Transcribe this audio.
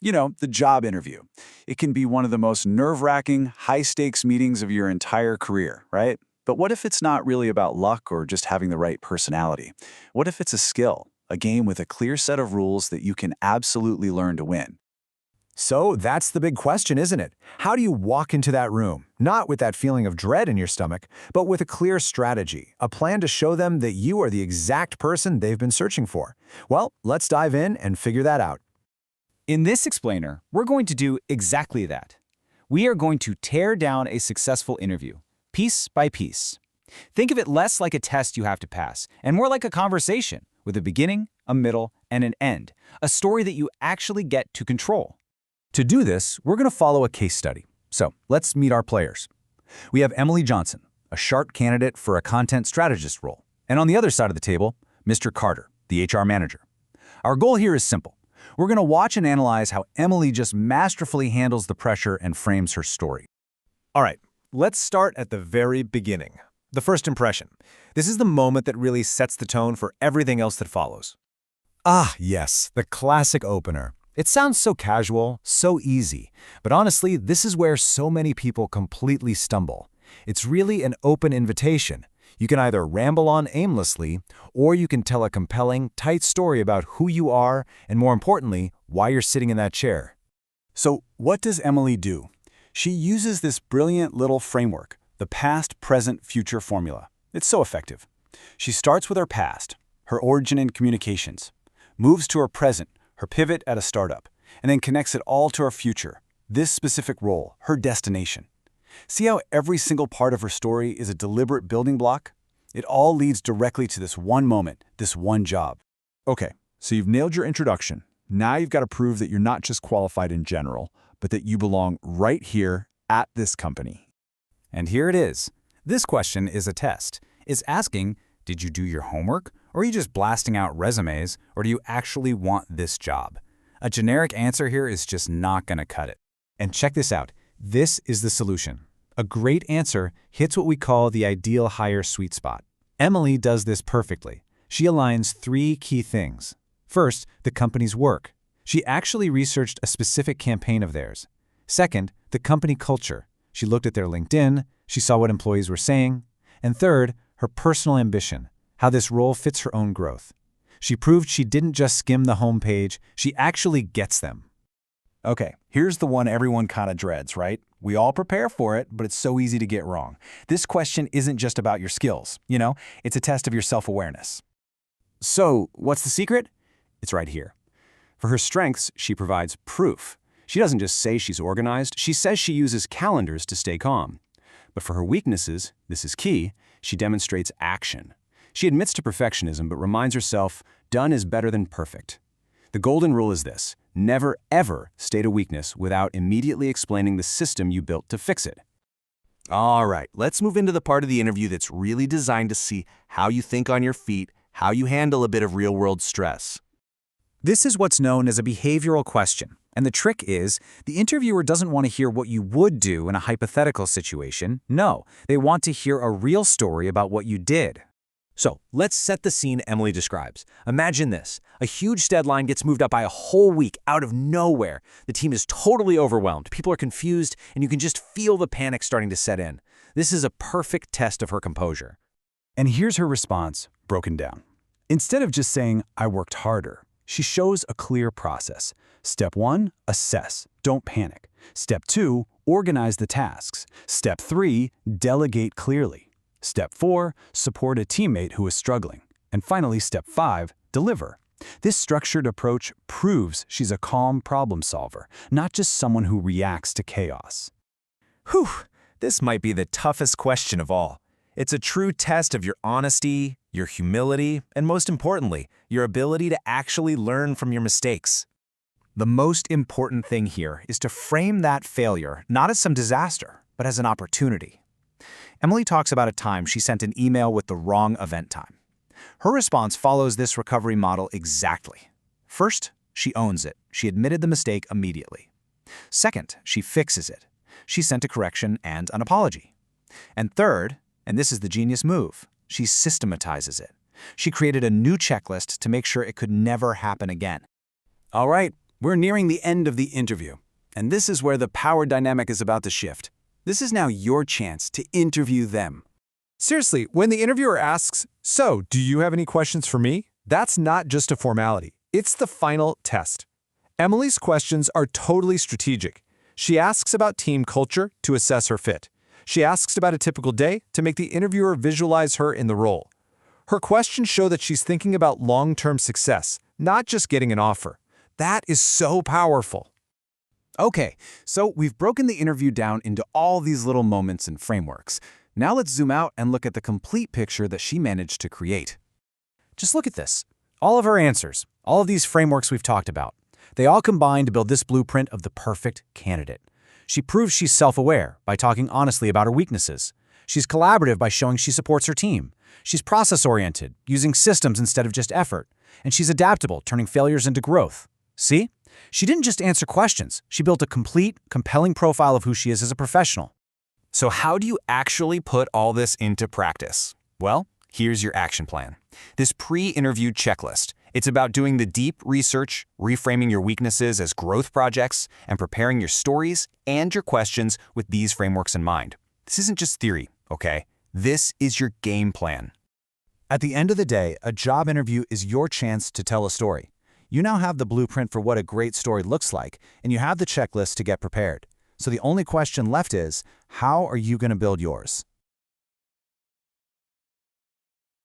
The job interview. It can be one of the most nerve-wracking, high-stakes meetings of your entire career, right? But what if it's not really about luck or just having the right personality? What if it's a skill, a game with a clear set of rules that you can absolutely learn to win? So that's the big question, isn't it? How do you walk into that room, not with that feeling of dread in your stomach, but with a clear strategy, a plan to show them that you are the exact person they've been searching for? Well, let's dive in and figure that out. In this explainer, we're going to do exactly that. We are going to tear down a successful interview, piece by piece. Think of it less like a test you have to pass, and more like a conversation with a beginning, a middle, and an end, a story that you actually get to control. To do this, we're going to follow a case study. So let's meet our players. We have Emily Johnson, a sharp candidate for a content strategist role. And on the other side of the table, Mr. Carter, the HR manager. Our goal here is simple. We're going to watch and analyze how Emily just masterfully handles the pressure and frames her story. All right, let's start at the very beginning. The first impression. This is the moment that really sets the tone for everything else that follows. Ah, yes, the classic opener. It sounds so casual, so easy, but honestly, this is where so many people completely stumble. It's really an open invitation. You can either ramble on aimlessly, or you can tell a compelling, tight story about who you are and, more importantly, why you're sitting in that chair. So what does Emily do? She uses this brilliant little framework, the past, present, future formula. It's so effective. She starts with her past, her origin in communications, moves to her present, her pivot at a startup, and then connects it all to her future, this specific role, her destination. See how every single part of her story is a deliberate building block? It all leads directly to this one moment, this one job. Okay, so you've nailed your introduction. Now you've got to prove that you're not just qualified in general, but that you belong right here at this company. And here it is. This question is a test. It's asking, did you do your homework? Or are you just blasting out resumes? Or do you actually want this job? A generic answer here is just not going to cut it. And check this out. This is the solution. A great answer hits what we call the ideal hire sweet spot. Emily does this perfectly. She aligns three key things. First, the company's work. She actually researched a specific campaign of theirs. Second, the company culture. She looked at their LinkedIn, she saw what employees were saying. And third, her personal ambition, how this role fits her own growth. She proved she didn't just skim the homepage, she actually gets them. Okay, here's the one everyone kind of dreads, right? We all prepare for it, but it's so easy to get wrong. This question isn't just about your skills, it's a test of your self-awareness. So, what's the secret? It's right here. For her strengths, she provides proof. She doesn't just say she's organized, she says she uses calendars to stay calm. But for her weaknesses, this is key, she demonstrates action. She admits to perfectionism but reminds herself, done is better than perfect. The golden rule is this: never ever state a weakness without immediately explaining the system you built to fix it. All right, let's move into the part of the interview that's really designed to see how you think on your feet, how you handle a bit of real-world stress. This is what's known as a behavioral question. And the trick is, the interviewer doesn't want to hear what you would do in a hypothetical situation. No, they want to hear a real story about what you did. So, let's set the scene Emily describes. Imagine this. A huge deadline gets moved up by a whole week out of nowhere. The team is totally overwhelmed. People are confused, and you can just feel the panic starting to set in. This is a perfect test of her composure. And here's her response, broken down. Instead of just saying, I worked harder, she shows a clear process. Step 1, assess, don't panic. Step 2, organize the tasks. Step 3, delegate clearly. Step 4, support a teammate who is struggling. And finally, Step 5, deliver. This structured approach proves she's a calm problem solver, not just someone who reacts to chaos. Whew, this might be the toughest question of all. It's a true test of your honesty, your humility, and most importantly, your ability to actually learn from your mistakes. The most important thing here is to frame that failure not as some disaster, but as an opportunity. Emily talks about a time she sent an email with the wrong event time. Her response follows this recovery model exactly. First, she owns it. She admitted the mistake immediately. Second, she fixes it. She sent a correction and an apology. And third, and this is the genius move, she systematizes it. She created a new checklist to make sure it could never happen again. All right, We're nearing the end of the interview, and this is where the power dynamic is about to shift. This is now your chance to interview them. Seriously, when the interviewer asks, "So, do you have any questions for me?" That's not just a formality. It's the final test. Emily's questions are totally strategic. She asks about team culture to assess her fit. She asks about a typical day to make the interviewer visualize her in the role. Her questions show that she's thinking about long-term success, not just getting an offer. That is so powerful. Okay, so we've broken the interview down into all these little moments and frameworks. Now let's zoom out and look at the complete picture that she managed to create. Just look at this. All of her answers, all of these frameworks we've talked about, they all combine to build this blueprint of the perfect candidate. She proves she's self-aware by talking honestly about her weaknesses. She's collaborative by showing she supports her team. She's process-oriented, using systems instead of just effort. And she's adaptable, turning failures into growth. See? She didn't just answer questions. She built a complete, compelling profile of who she is as a professional. So how do you actually put all this into practice? Well, here's your action plan. This pre-interview checklist. It's about doing the deep research, reframing your weaknesses as growth projects, and preparing your stories and your questions with these frameworks in mind. This isn't just theory, okay? This is your game plan. At the end of the day, a job interview is your chance to tell a story. You now have the blueprint for what a great story looks like, and you have the checklist to get prepared. So the only question left is, how are you going to build yours?